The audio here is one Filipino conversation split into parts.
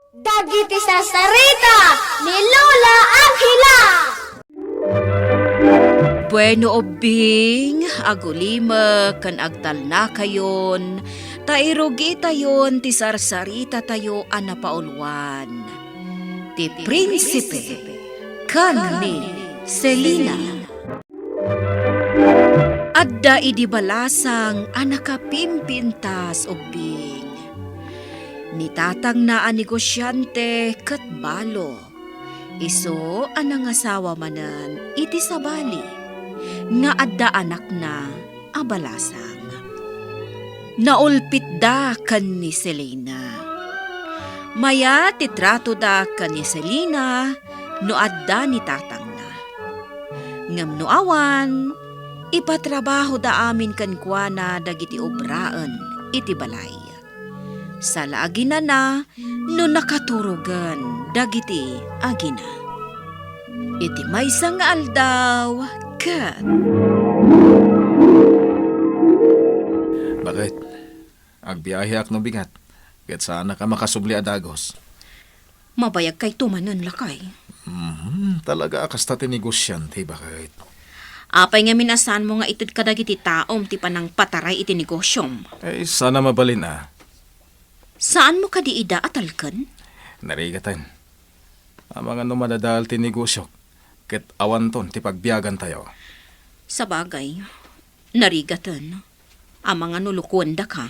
Dagiti sasarita ni Lola Angela. Bueno obing, agulima kan agtal na kayon, tairugi tayon ti sarsarita tayo anapaulwan. Ti Prinsipe kan ni Selina. Adda idi balasang anakapimpintas obing. Ni tatang na negosyante ket balo. Iso anang asawa manan iti sabali nga adda anak na abalasang. Naulpit da kan ni Selena. Maya titrato da kan ni Selena no adda ni tatang na. Ngam no awan, ipatrabaho da amin kan kuana dagiti obraan iti balay. Sa laagina na no nakaturugan dagiti agina. Iti maysa nga aldaw ket. Bakit? Agbiyahe ak no bigat. Ket sana ka makasubli adagos. Mabayag kay tumanon lakay. Talaga akasta ti negosyante, bakit? Apay nga minasan mo nga itud kadagiti taom ti panang pataray iti negosyom. Sana mabalin Saan mo kadi ida atalken? Narigatan. Ang mga numadadal ti negosyo. Ket awan ton ti pagbiyagan tayo. Sa bagay, narigatan. Ang mga nulukuan da ka.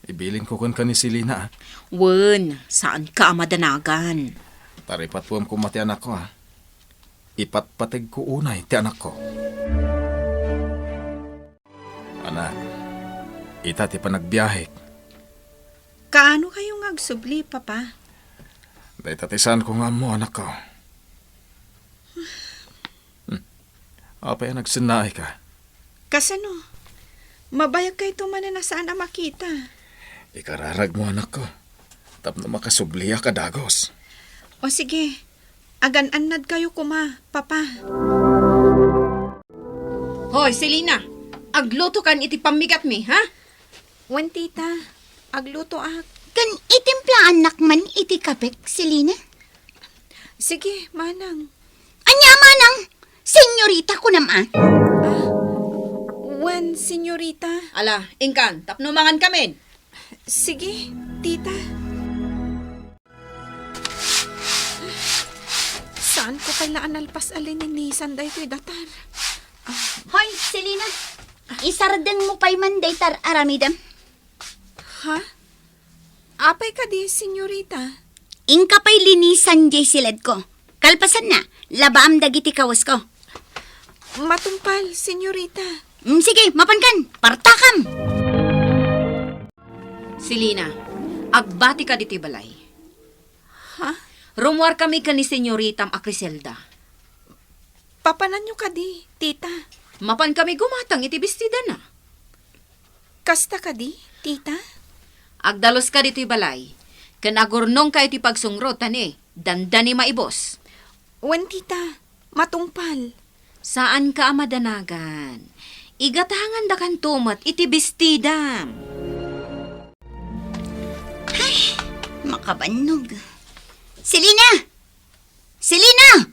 Ibilin ko kun ka ni Selena. Wen, saan ka amadanagan? Taripat po ko mati anak ko Ipatpatig ko unay ti anak ko. Anak, ita ti panagbiyahe. Kaano kayong agsubli, Papa? Day tatisan ko nga mo, anak ko. Apay nagsinaay ka. Kasano? Mabayag kay tumanan na saan na makita. Ikararag mo, anak ko. Tapno makasubliya ka dagos. O sige, agan-anad kayo kuma, Papa. Hoy, Selena! Agluto kan iti pamigat mi, ha? Wen, tita, agluto ak. Kan itimplaan nakman iti kapek, Selena. Sige, manang. Anya manang, senyorita ko naman. Wen, senyorita. Ala, ingkan, tapnumangan kami. Sige, tita. Saan ko pala analpas alinin sanday ko'y datar? Hoy, Selena. Isarden mo pa'y manday tar aramidam. Ha? Apay ka di, senyorita. Ingka pa'y linisan jay silad ko. Kalpasan na, labaam dagiti kawas ko. Matumpal, senyorita. Sige, mapankan, partakam. Selena, agbati ka diti balay. Ha? Rumwar kami ka ni Senyoritam Acriselda. Papanan nyo ka di, tita. Mapan kami gumatang iti bestida na. Kasta ka di, tita? Agdalos ka dito'y balay. Kanagurnong ka iti pagsungrot, tani. Dandani maibos. Wen, tita, matungpal. Saan ka amadanagan? Igatangan da kan tumat iti bestida. Makabanog. Selena! Selena!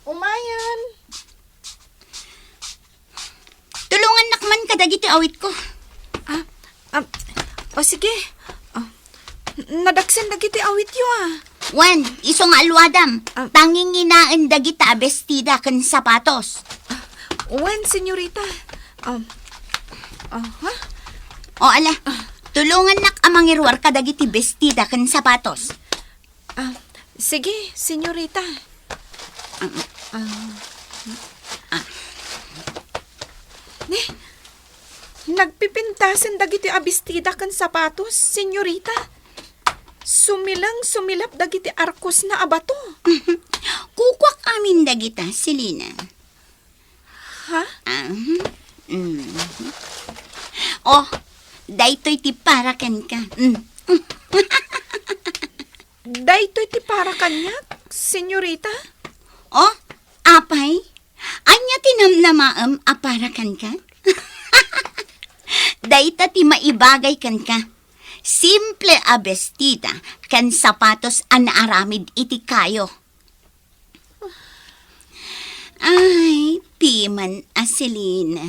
Umayan. Tulungan nakman ka dagiti awit ko. O sige. Nadaksen dagiti awit yo Wan, iso nga alwadam. Ah. Tanging inaan dagita bestida kan sapatos. Wen, senyorita. Ha? O ala, tulungan nak amangirwar ka dagiti bestida kan sapatos. Sige, senyorita. Nagpipintasan dagiti abistida kan sapatos, senyorita. Sumilap dagiti arkos na abato. Kukwak amin dagita, Selena. Ha? Oh, daytoy ti parakan ka. Daytoy ti para kanyak, senyorita. Oh, apay? Anya tinamnamaam aparakan ka? Dayta ti maibagay kan ka. Simple a bestida, kan sapatos an aramid iti kayo. Ay, piman asilin.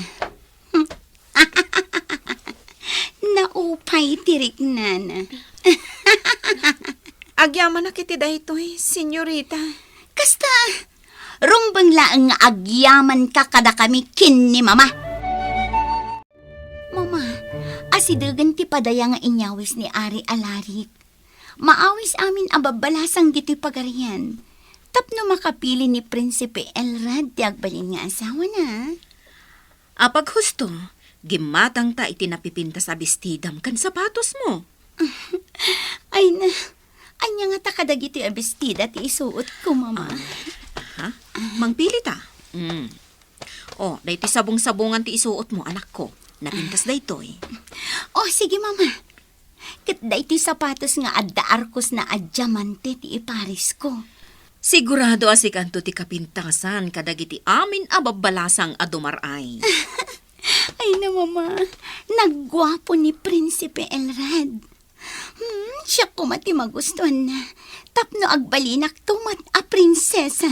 Naupay tiriknan. Agyaman na kiti daytoy, senyorita. Kasta, rumbang laang nga agyaman ka kada kami kin ni mama. Mama, asidagan ti padaya nga inyawis ni Ari Alarik. Maawis amin ababalasang dito'y pagarian. Tapno makapili ni Prinsipe Elrad ti agbalin nga asawa na. Apag husto, gimatang ta iti napipinta sa bestidam kan sapatos mo. Ay na, anya nga ta kadagiti abestida ti isuot ko, mama. Ha? Mangpili ta. Oh, dahi ti sabong-sabungan ti isuot mo, anak ko. Napintas daytoy. Oh, sige, mama. Kat ti sapatos nga adda arkos na adyamante ti iparis ko. Sigurado asikanto ti kapintasan kadagiti amin ababalasang adumaray. Ay na, mama. Naggwapo ni Prinsipe Elrad. Siya ko mati magustuhan na. Tapno agbalinak tumat a prinsesa.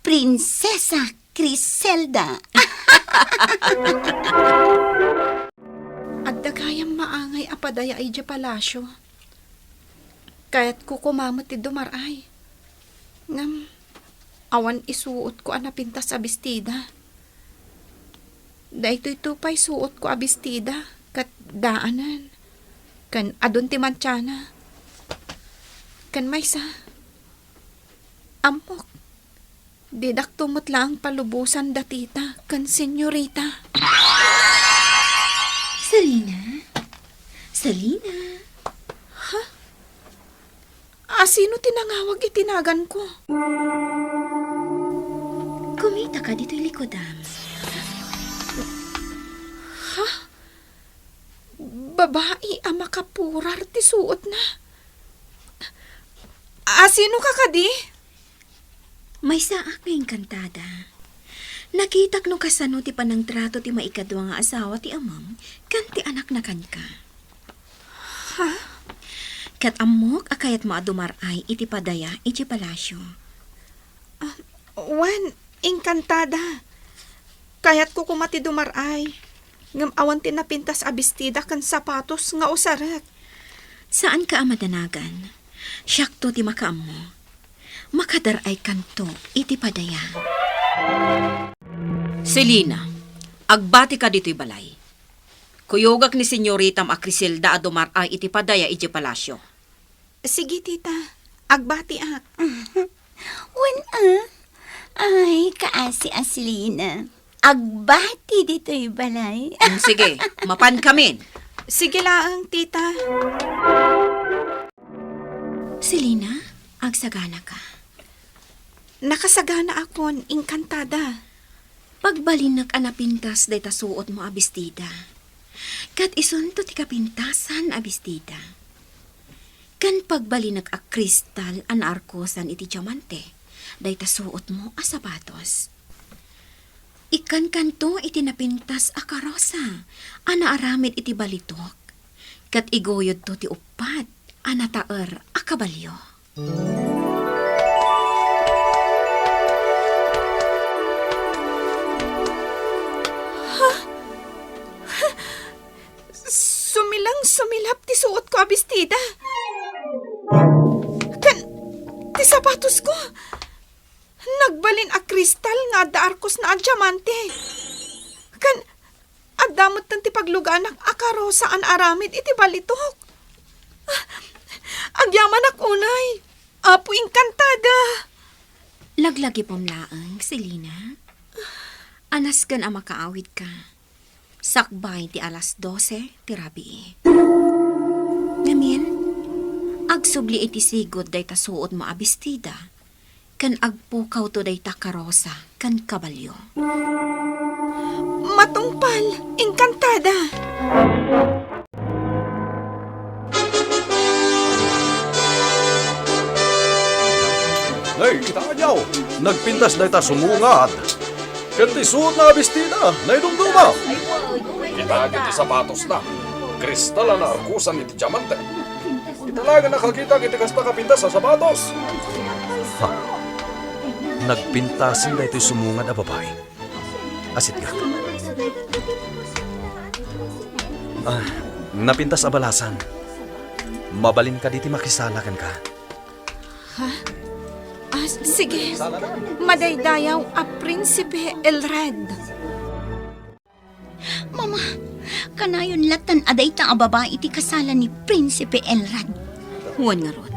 Prinsesa Criselda. Agdagayang maangay apadaya ay dya palasyo. Kaya't kukumamot ti dumaray. Ngam, awan isuot ko anapintas sa bestida. Dahito'y tupay suot ko abistida kat daanan. Kan adun ti mantyana. Kan maysa. Amok. Didak tumot lang palubusan datita kan senyorita. Selina? Selina? Sino tinangawag itinagan ko? Kumita ka dito'y likodam. Babae ang makapurar ti suot na. Sino ka kadi? May sa aking kantada. Nakitak no kasano ti panang trato ti maikadwa nga asawa ti amam, kan ti anak na kan ka. Kat amok akayat maadumaray iti padaya iti palasyo. Wan, engkantada. Kayat ko kumati dumaray. Ngam awan tinapintas abistida kan sapatos nga usarak. Saan ka amadanagan? Syakto ti makaam mo. Makadaray kanto iti padaya. Selina, agbati ka dito'y balay. Kuyogak ni Senyoritam a Criselda a dumaray iti padaya iti palasyo. Sige, tita. Agbati ak. Wan Ay, kaasi Aslina. Agbati dito'y balay. Sige, mapan kamin. Sige laang, tita. Selina, agsagana ka. Nakasagana akon, engkantada. Pagbalinak anapintas day tasuot mo abistida. Kat isunto ti kapintasan abistida. Kan pagbalinak a kristal an arkosan iti diamante, day tasuot mo a sapatos. Ikan kanto iti napintas a karosa, ana aramid iti balitok. Kat igoyod to ti upat, ana taer a kabalyo. Sumilap ti suot ko abistida. Kan, ti sapatos ko. Nagbalin a kristal nga adda arkos na adyamante. Kan, addamot tan ti pagluganak a karosa an aramid iti balitok. Agyaman ak unay. Apo engkantada. Laglagi pamlaang, Selina. Anas kan a makaawid ka. Sakbay ti alas 12 ti rabii. Ngamin, agsubli iti sigod day tasuot mo abistida. Kan agpukaw to day takarosa kan kabalyo. Matungpal, engkantada. Nay, kita kanyaw. Nagpintas na ita sumungad. Kanti suot na abistida, na idumduma. Kita agad ti sapatos na. kristal na arkusan iti diamante. Italaga nakakita kiti kasta kapintas sa sapatos. Nagpintasin da ito'y sumungad a babae. Asit ka. Napintas a balasan. Mabalin ka diti makisalakan ka. Sige. Madaydayaw a Prinsipe Elred. Mama, kanayon latan aday ta a babae iti kasalan ni Prinsipe Elrad. Huwan nga ron,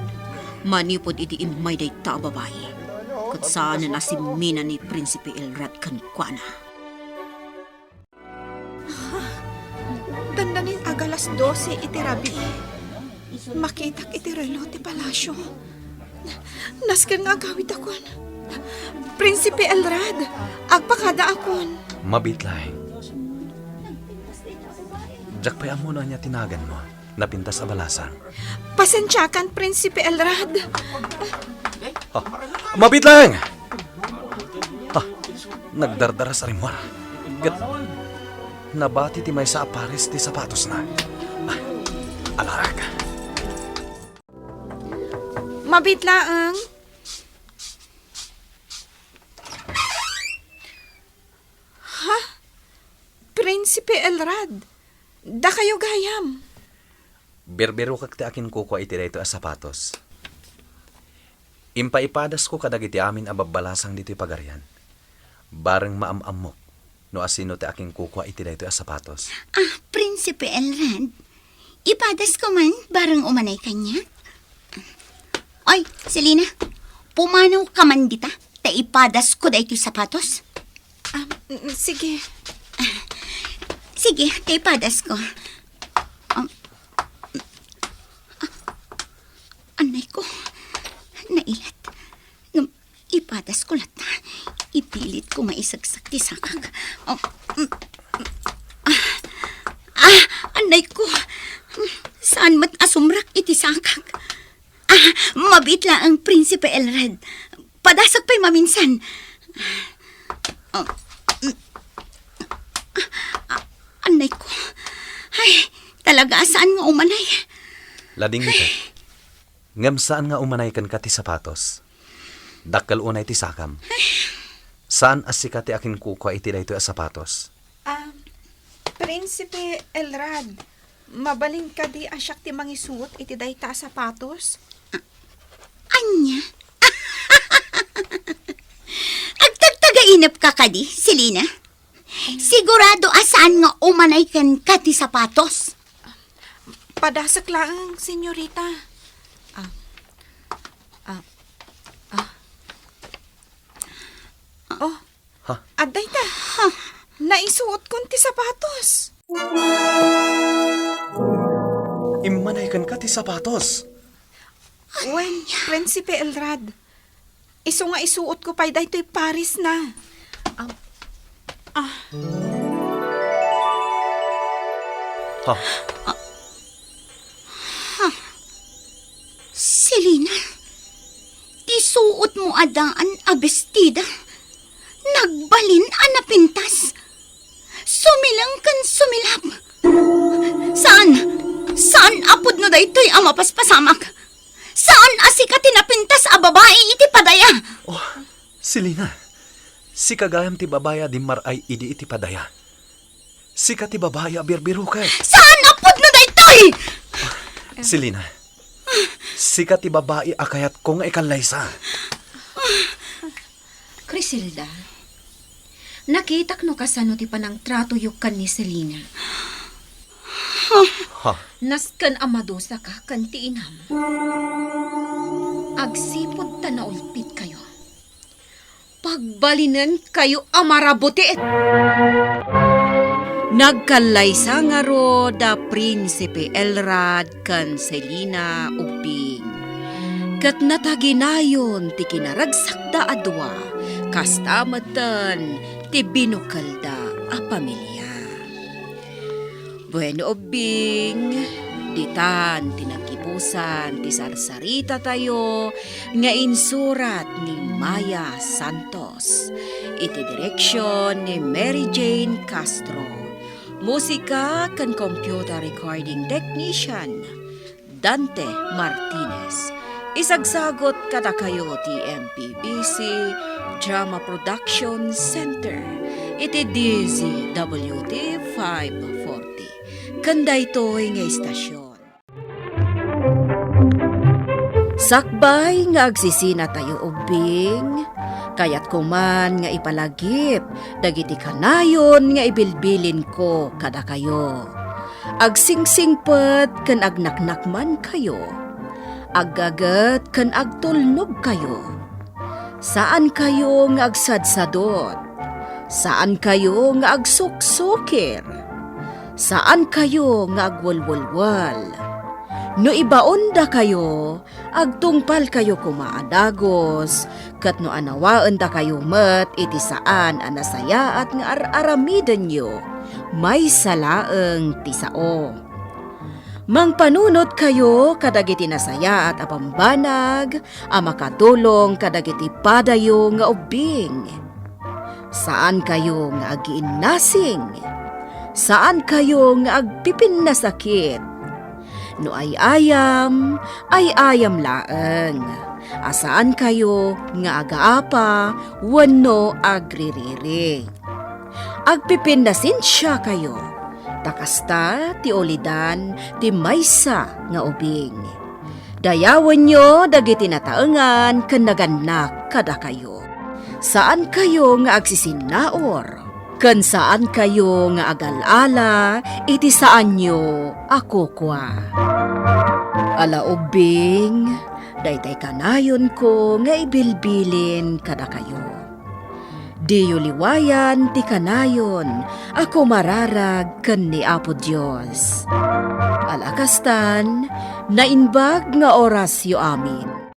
manipod iti imay day ta babae. Kat saan na si Mina ni Prinsipe Elrad kan kuana. Dandanin agalas 12 iti rabi. Makitak iti relo ti palasyo. Nasken nga agawid akon. Prinsipe Elrad, agpakada akon. Mabitlay. Jack pa mo na niya tinagan mo. Napintas a balasan. Pasensyakan, Prinsipe Elrad. Mabitlay! Nagdardara sa rimwar. Nabati ti may sa aparis ti sapatos na. Alarag. Mabitlaang. Ha? Prinsipe Elrad, da kayo gayam. Berbero kak ti akin kuko iti dayto a sapatos. Impaipadas ko kadag iti amin a babalasang dito pagarian. Bareng maamamok no asino ti aking kuko iti dayto a sapatos. Prinsipe Elrad, ipadas ko man barang umanay kanya. Oy, Selina, pumanaw ka man dita, ta ipadas ko da ito'y sapatos. Sige. Sige, ta ipadas ko. Anay ko, nailat. Ipadas ko lata. Ipilit ko maisagsak ti sakak. Anay ko, saan mat asumrak iti sakak? Mabitla ang Prinsipe Elrad. Padasak pa'y maminsan. Anay ko. Ay, talaga saan nga umanay? Lading ito. Ngam saan nga umanay kan ka ti sapatos? Dakkel unay ti sakam. Saan asika ti akin kuko iti dayto a sapatos? Prinsipe Elrad, mabalin ka di asyak ti mangisuot iti dayta sapatos? Anya? Agtagtagainap ka kadi, Selina? Sigurado asaan nga umanay kan ka ti sapatos? Padasak lang, senyorita. Oh, aday ta. Naisuot kon ti sapatos. Imanay kan ka ti sapatos. Wen, Prinsipe Elrad. Iso nga isuot ko pa'y daytoy Paris na. Selina, isuot mo adaan a bestida. Nagbalin a napintas. Sumilang kan sumilap. Saan? Saan apod no daytoy a mapaspasamak? Saan asika tinapintas a babae iti padaya? Oh, Selina. Si kagayam ti babaya di maray idi iti padaya. Si ka ti babaya birbiro ka. Saan apod no daytoy? Selina. Si ka ti babae akayat kong ikalaysa. Crisilda, nakitak no kasano ti panang trato yukan ni Selina. Naskan amadosa ka kan ti inam. Agsipod ta na ulpit kayo. Pagbalinan kayo amarabutit. Nagkalaysa nga ro da Prinsipe Elrad kan Selina ubing. Kat nataginayon ti kinaragsak da adwa, kastamatan ti binukal da a pamilya. Bueno ubing, ditan tinagkipusan ti sarsarita tayo nga insurat ni Maya Santos. Iti direksyon ni Mary Jane Castro. Musika kan computer recording technician, Dante Martinez. Isagsagot kada kayo ti MPBC Drama Production Center. Iti DZWT 540. Kanda ito'y nga istasyon. Sakbay nga agsisina tayo ubing, kayat kuman nga ipalagip, dagiti kanayon nga ibilbilin ko kada kayo. Agsingsingpet kan agnaknakman kayo, aggagat kan agtulnog kayo. Saan kayo nga agsadsadot? Saan kayo nga agsuksukir? Saan kayo nga agwalwalwal? No ibaon da kayo, agtungpal kayo kumaadagos, kat no anawaan da kayo met iti saan anasaya at nga aramidan nyo, may salaeng tisao. Mangpanunot kayo kadagiti nasaya at apambanag, makatulong kadagiti padayo nga ubing. Saan kayo nga agiinnasing? Saan kayo nga agpipin na sakit? No ay ayam laeng. Asaan kayo nga agaapa, wano agririri. Agpipindasin siya kayo. Takasta ti olidan ti maysa nga ubing. Dayawan nyo dagiti nataengan ken naganak kada kayo. Saan kayo nga agsisinaor? Ken saan kayo nga agalala, iti saan nyo ako kwa. Ala ubing, daytay kanayon ko nga ibilbilin kada kayo. Diyo liwayan ti kanayon, ako mararag ken ni Apo Dios. Alakastan, nainbag nga oras yo amin.